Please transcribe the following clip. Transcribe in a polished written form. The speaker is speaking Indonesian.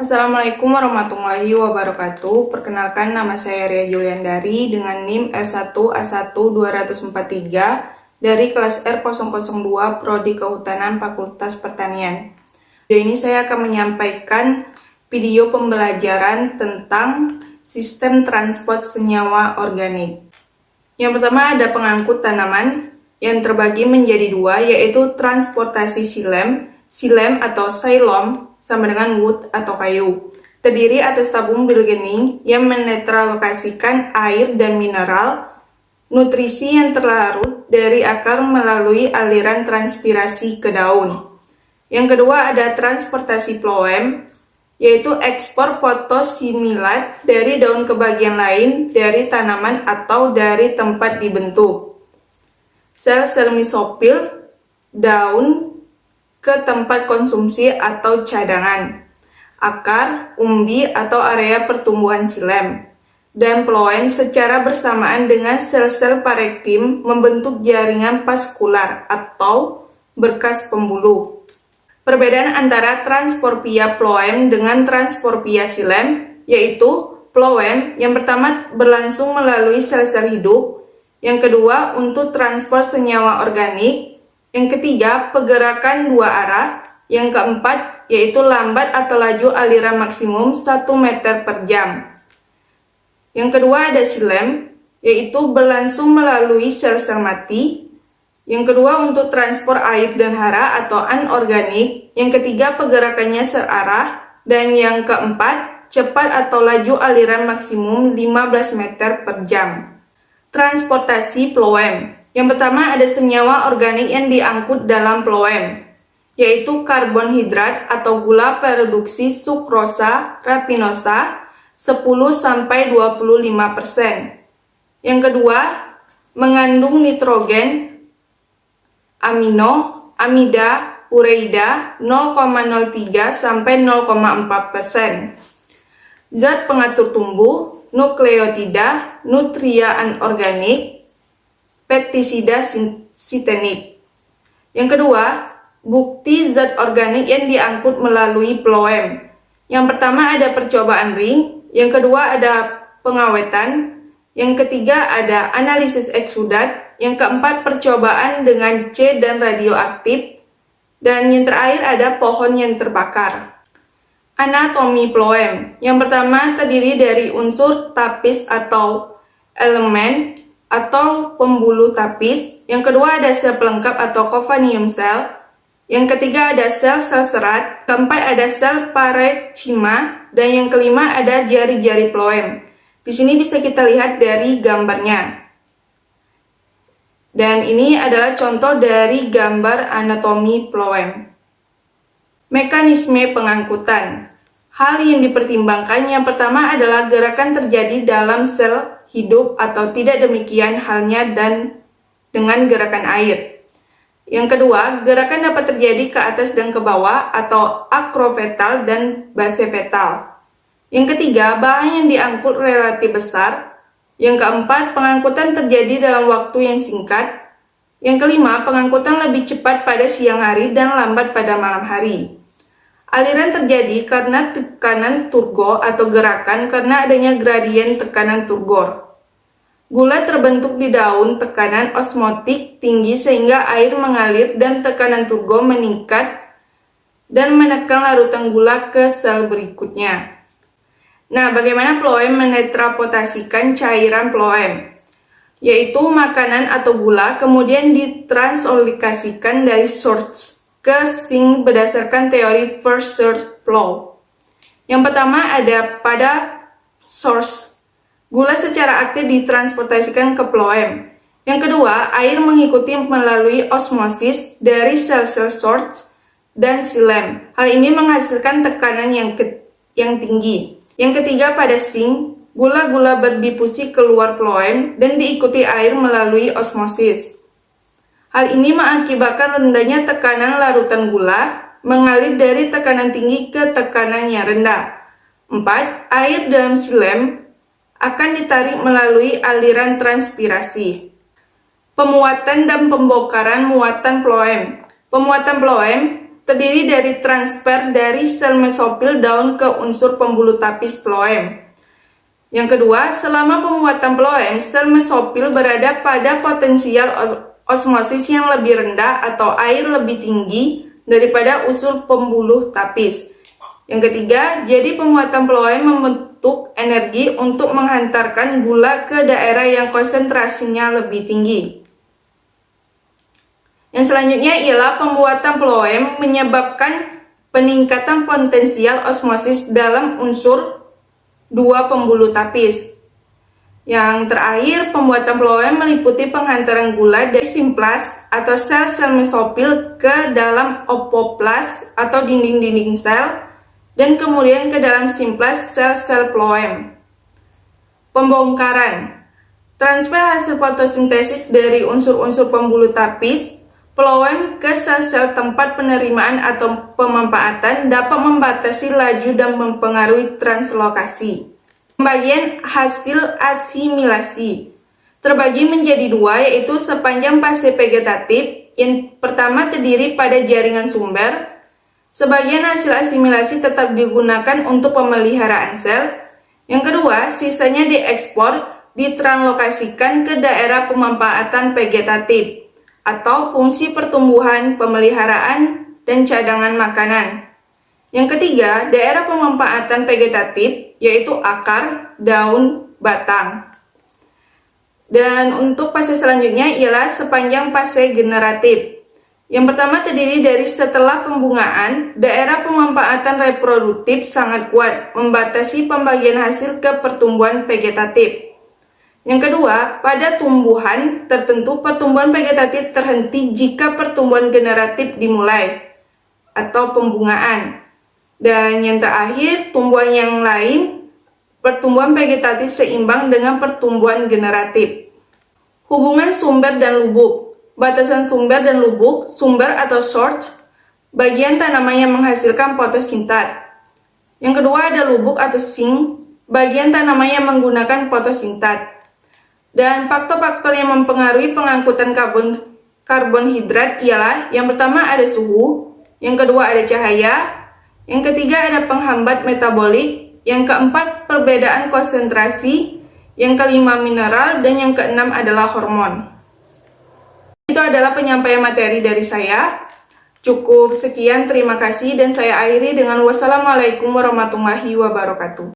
Assalamualaikum warahmatullahi wabarakatuh. Perkenalkan, nama saya Ria Juliandari dengan NIM L1A1-243 dari kelas R002 Prodi Kehutanan Fakultas Pertanian. Video ini saya akan menyampaikan video pembelajaran tentang sistem transport senyawa organik. Yang pertama ada pengangkut tanaman yang terbagi menjadi dua, yaitu transportasi silem atau xylem sama dengan wood atau kayu. Terdiri atas tabung bilgening yang menetralokasikan air dan mineral, nutrisi yang terlarut dari akar melalui aliran transpirasi ke daun. Yang kedua ada transportasi phloem, yaitu ekspor fotosimilat dari daun ke bagian lain dari tanaman atau dari tempat dibentuk. Sel-sel mesofil daun ke tempat konsumsi atau cadangan, akar, umbi atau area pertumbuhan silem, dan phloem secara bersamaan dengan sel-sel parenkrim membentuk jaringan vaskular atau berkas pembuluh. Perbedaan antara transporpia phloem dengan transporpia silem, yaitu phloem yang pertama berlangsung melalui sel-sel hidup, yang kedua untuk transport senyawa organik, yang ketiga, pergerakan dua arah. Yang keempat, yaitu lambat atau laju aliran maksimum 1 meter per jam. Yang kedua ada silem, yaitu berlangsung melalui sel-sel mati. Yang kedua untuk transport air dan hara atau anorganik. Yang ketiga, pergerakannya searah. Dan yang keempat, cepat atau laju aliran maksimum 15 meter per jam. Transportasi phloem. Yang pertama ada senyawa organik yang diangkut dalam phloem, yaitu karbonhidrat atau gula produksi sukrosa rafinosa 10-25%. Yang kedua, mengandung nitrogen, amino, amida, ureida 0,03-0,4%. Zat pengatur tumbuh, nukleotida, nutria anorganik, pestisida sintetik. Yang kedua, bukti zat organik yang diangkut melalui phloem. Yang pertama ada percobaan ring, yang kedua ada pengawetan, yang ketiga ada analisis eksudat, yang keempat percobaan dengan C dan radioaktif, dan yang terakhir ada pohon yang terbakar. Anatomi phloem. Yang pertama terdiri dari unsur tapis atau elemen atau pembuluh tapis. Yang kedua ada sel pelengkap atau covarium cell. Yang ketiga ada sel-sel serat. Keempat ada sel parenchyma. Dan yang kelima ada jari-jari phloem. Di sini bisa kita lihat dari gambarnya. Dan ini adalah contoh dari gambar anatomi phloem. Mekanisme pengangkutan. Hal yang dipertimbangkan yang pertama adalah gerakan terjadi dalam sel hidup atau tidak demikian halnya dan dengan gerakan air. Yang kedua, gerakan dapat terjadi ke atas dan ke bawah atau akropetal dan basepetal. Yang ketiga, bahan yang diangkut relatif besar. Yang keempat, pengangkutan terjadi dalam waktu yang singkat. Yang kelima, pengangkutan lebih cepat pada siang hari dan lambat pada malam hari. Aliran terjadi karena tekanan turgo atau gerakan karena adanya gradien tekanan turgor. Gula terbentuk di daun tekanan osmotik tinggi sehingga air mengalir dan tekanan turgo meningkat dan menekan larutan gula ke sel berikutnya. Nah, bagaimana phloem menetrapotasikan cairan phloem? Yaitu makanan atau gula kemudian ditranslokasikan dari source ke sink berdasarkan teori first source flow. Yang pertama ada pada source. Gula secara aktif ditransportasikan ke phloem. Yang kedua, air mengikuti melalui osmosis dari sel-sel source dan silem. Hal ini menghasilkan tekanan yang tinggi. Yang ketiga, pada sink, gula-gula berdifusi keluar phloem dan diikuti air melalui osmosis. Hal ini mengakibatkan rendahnya tekanan larutan gula mengalir dari tekanan tinggi ke tekanan yang rendah. 4. Air dalam silem akan ditarik melalui aliran transpirasi. Pemuatan dan pembongkaran muatan phloem. Pemuatan phloem terdiri dari transfer dari sel mesofil daun ke unsur pembuluh tapis phloem. Yang kedua, selama pembuatan phloem, sel mesofil berada pada potensial osmosis yang lebih rendah atau air lebih tinggi daripada unsur pembuluh tapis. Yang ketiga, jadi pembuatan phloem membentuk energi untuk menghantarkan gula ke daerah yang konsentrasinya lebih tinggi. Yang selanjutnya ialah pembuatan phloem menyebabkan peningkatan potensial osmosis dalam unsur dua pembuluh tapis. Yang terakhir, pembuatan phloem meliputi penghantaran gula dari simplas atau sel-sel mesofil ke dalam opoplas atau dinding-dinding sel, dan kemudian ke dalam simplas sel-sel phloem. Pembongkaran. Transfer hasil fotosintesis dari unsur-unsur pembuluh tapis phloem ke sel-sel tempat penerimaan atau pemanfaatan dapat membatasi laju dan mempengaruhi translokasi. Pembagian hasil asimilasi terbagi menjadi dua, yaitu sepanjang fase vegetatif. Yang pertama terdiri pada jaringan sumber. Sebagian hasil asimilasi tetap digunakan untuk pemeliharaan sel. Yang kedua, sisanya diekspor, ditranslokasikan ke daerah pemanfaatan vegetatif atau fungsi pertumbuhan, pemeliharaan, dan cadangan makanan. Yang ketiga, daerah pemanfaatan vegetatif, yaitu akar, daun, batang. Dan untuk fase selanjutnya ialah sepanjang fase generatif. Yang pertama terdiri dari setelah pembungaan, daerah pemanfaatan reproduktif sangat kuat, membatasi pembagian hasil ke pertumbuhan vegetatif. Yang kedua, pada tumbuhan tertentu, pertumbuhan vegetatif terhenti jika pertumbuhan generatif dimulai, atau pembungaan. Dan yang terakhir, tumbuhan yang lain, pertumbuhan vegetatif seimbang dengan pertumbuhan generatif. Hubungan sumber dan lubuk. Batasan sumber dan lubuk. Sumber atau source, bagian tanaman yang menghasilkan fotosintat. Yang kedua ada lubuk atau sink, bagian tanaman yang menggunakan fotosintat. Dan faktor-faktor yang mempengaruhi pengangkutan karbonhidrat ialah yang pertama ada suhu, yang kedua ada cahaya, yang ketiga ada penghambat metabolik, yang keempat perbedaan konsentrasi, yang kelima mineral, dan yang keenam adalah hormon. Itu adalah penyampaian materi dari saya. Cukup sekian, terima kasih, dan saya akhiri dengan wassalamualaikum warahmatullahi wabarakatuh.